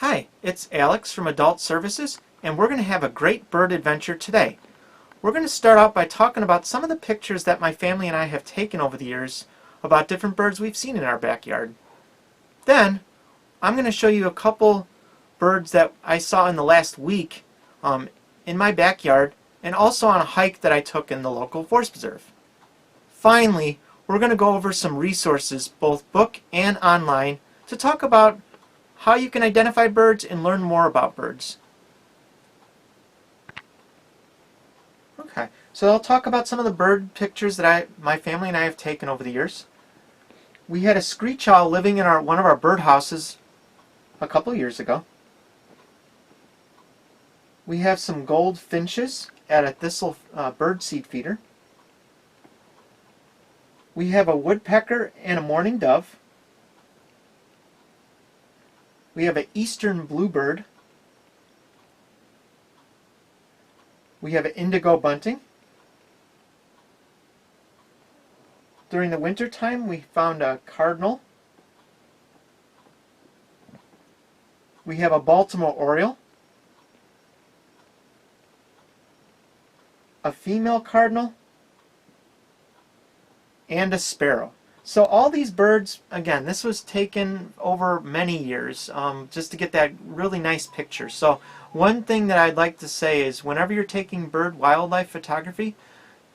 Hi, it's Alex from Adult Services, and we're going to have a great bird adventure today. We're going to start out by talking about some of the pictures that my family and I have taken over the years about different birds we've seen in our backyard. Then, I'm going to show you a couple birds that I saw in the last week in my backyard and also on a hike that I took in the local forest preserve. Finally, we're going to go over some resources, both book and online, to talk about how you can identify birds and learn more about birds. Okay, so I'll talk about some of the bird pictures that my family and I have taken over the years. We had a screech owl living in one of our bird houses a couple years ago. We have some goldfinches at a thistle bird seed feeder. We have a woodpecker and a mourning dove. We have an eastern bluebird. We have an indigo bunting. During the winter time, we found a cardinal. We have a Baltimore oriole, a female cardinal, and a sparrow. So all these birds, again, this was taken over many years just to get that really nice picture. So one thing that I'd like to say is whenever you're taking bird wildlife photography,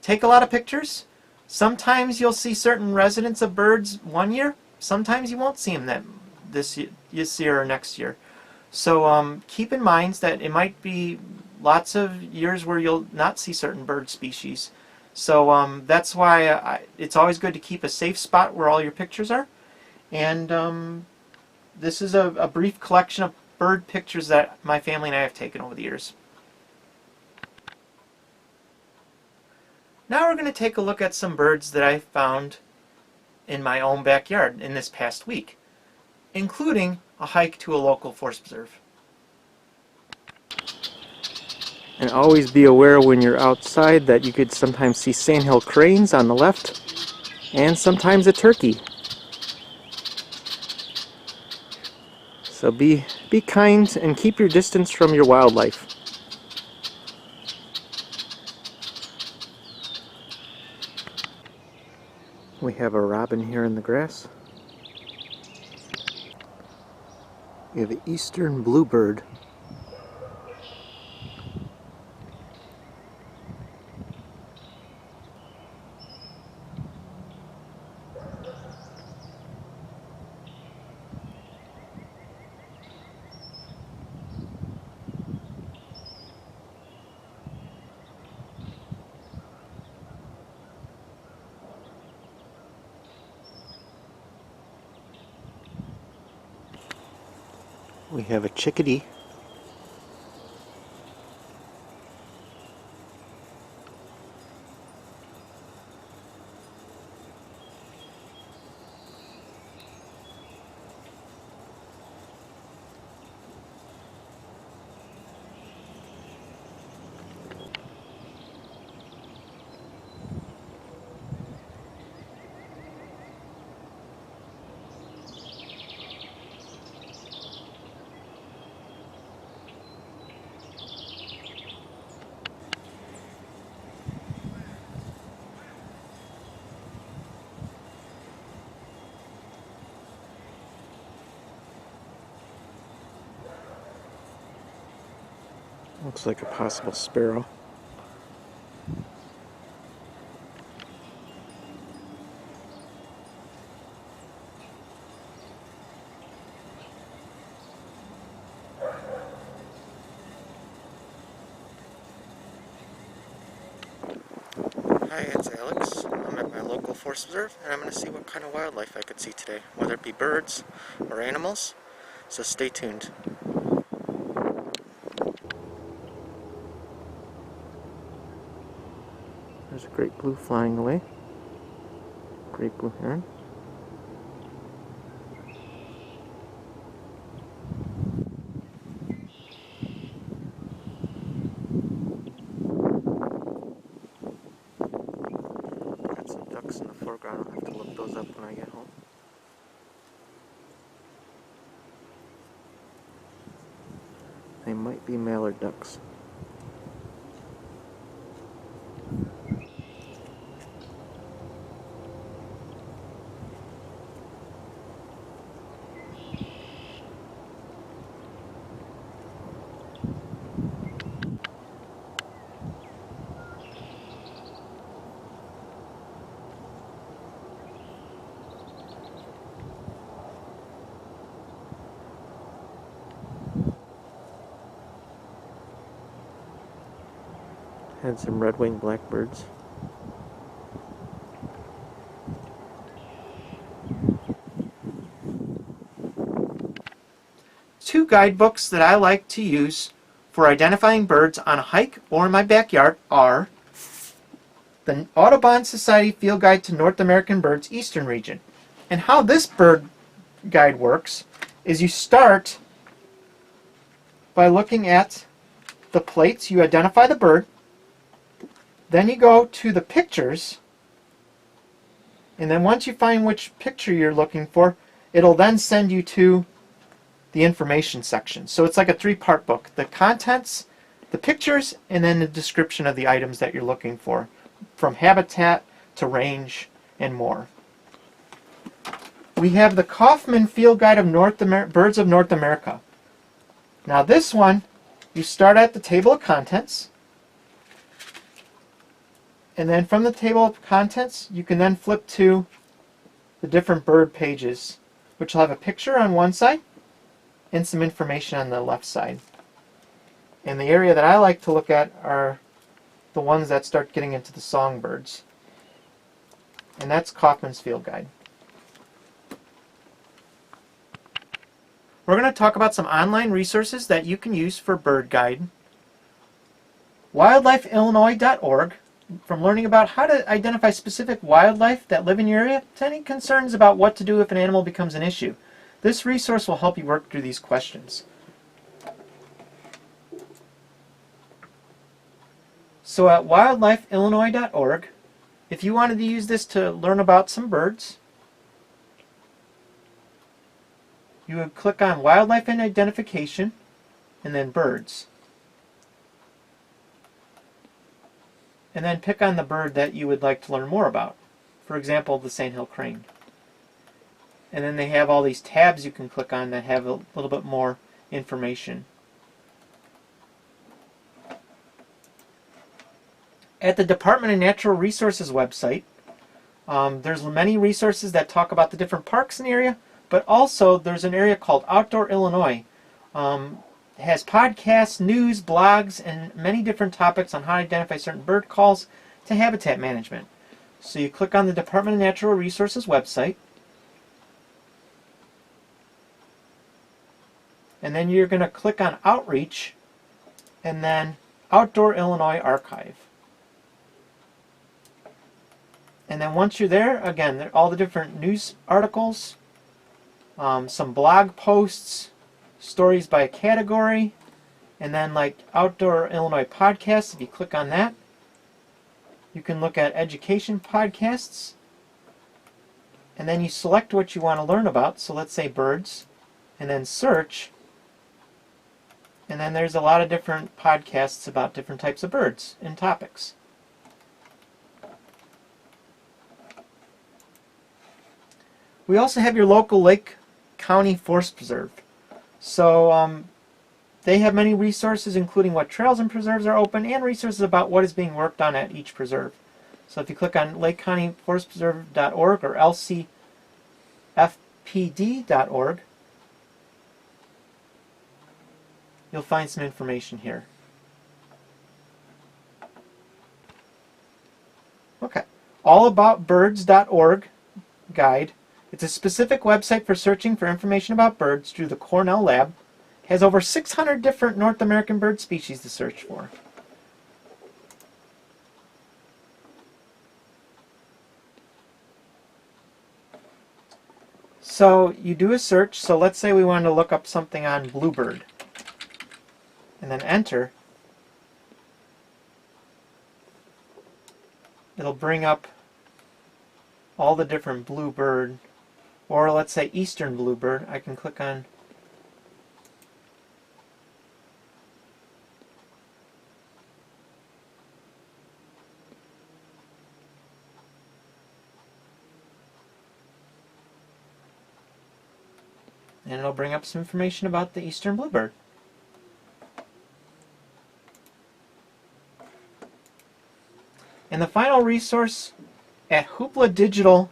take a lot of pictures. Sometimes you'll see certain residents of birds one year. Sometimes you won't see them this year or next year. So keep in mind that it might be lots of years where you'll not see certain bird species. So that's why it's always good to keep a safe spot where all your pictures are. And this is a brief collection of bird pictures that my family and I have taken over the years. Now we're going to take a look at some birds that I found in my own backyard in this past week, including a hike to a local forest preserve. And always be aware when you're outside that you could sometimes see sandhill cranes on the left and sometimes a turkey. So be kind and keep your distance from your wildlife. We have a robin here in the grass. We have an eastern bluebird. We have a chickadee. Looks like a possible sparrow. Hi, it's Alex. I'm at my local forest preserve and I'm going to see what kind of wildlife I could see today, whether it be birds or animals. So stay tuned. There's a great blue flying away. Great blue heron. Got some ducks in the foreground. I'll have to look those up when I get home. They might be mallard ducks. Had some red-winged blackbirds. Two guidebooks that I like to use for identifying birds on a hike or in my backyard are the Audubon Society Field Guide to North American Birds Eastern Region. And how this bird guide works is you start by looking at the plates, you identify the bird, then you go to the pictures, and then once you find which picture you're looking for, it'll then send you to the information section. So it's like a three-part book: the contents, the pictures, and then the description of the items that you're looking for, from habitat to range and more. We have the Kaufman Field Guide of Birds of North America. Now this one, you start at the table of contents, and then from the table of contents you can then flip to the different bird pages, which will have a picture on one side and some information on the left side. And the area that I like to look at are the ones that start getting into the songbirds. And that's Kaufman's Field Guide. We're going to talk about some online resources that you can use for bird guide. WildlifeIllinois.org, from learning about how to identify specific wildlife that live in your area to any concerns about what to do if an animal becomes an issue. This resource will help you work through these questions. So at wildlifeillinois.org, if you wanted to use this to learn about some birds, you would click on Wildlife and Identification and then Birds. And then pick on the bird that you would like to learn more about. For example, the sandhill crane. And then they have all these tabs you can click on that have a little bit more information. At the Department of Natural Resources website, there's many resources that talk about the different parks in the area, but also there's an area called Outdoor Illinois. It has podcasts, news, blogs, and many different topics on how to identify certain bird calls to habitat management. So you click on the Department of Natural Resources website, and then you're going to click on Outreach, and then Outdoor Illinois Archive. And then once you're there, again, all the different news articles, some blog posts, stories by category, and then like Outdoor Illinois Podcasts, if you click on that, you can look at education podcasts, and then you select what you want to learn about, so let's say birds, and then search, and then there's a lot of different podcasts about different types of birds and topics. We also have your local Lake County Forest Preserve. So they have many resources, including what trails and preserves are open, and resources about what is being worked on at each preserve. So if you click on LakeCountyForestPreserve.org or LCFPD.org, you'll find some information here. Okay, allaboutbirds.org guide. It's a specific website for searching for information about birds through the Cornell Lab. It has over 600 different North American bird species to search for. So you do a search. So let's say we wanted to look up something on bluebird, and then enter. It'll bring up all the different bluebird, or let's say eastern bluebird. I can click on and it'll bring up some information about the eastern bluebird. And the final resource, at Hoopla Digital,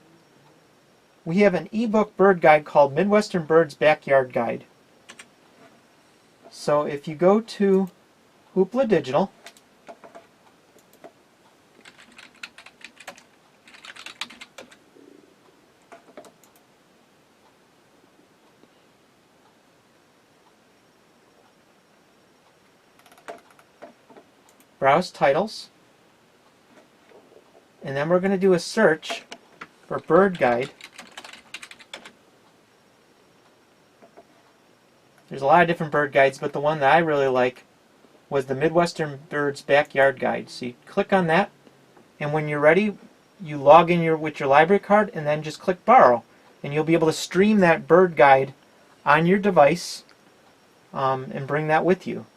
we have an ebook bird guide called Midwestern Birds Backyard Guide. So if you go to Hoopla Digital, browse titles, and then we're going to do a search for bird guide. There's a lot of different bird guides, but the one that I really like was the Midwestern Birds Backyard Guide. So you click on that, and when you're ready, you log in with your library card, and then just click borrow, and you'll be able to stream that bird guide on your device and bring that with you.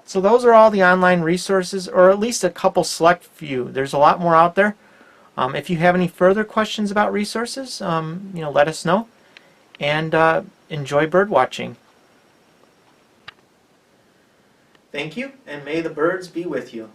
So those are all the online resources, or at least a couple select few. There's a lot more out there. If you have any further questions about resources, let us know. And enjoy bird watching. Thank you, and may the birds be with you.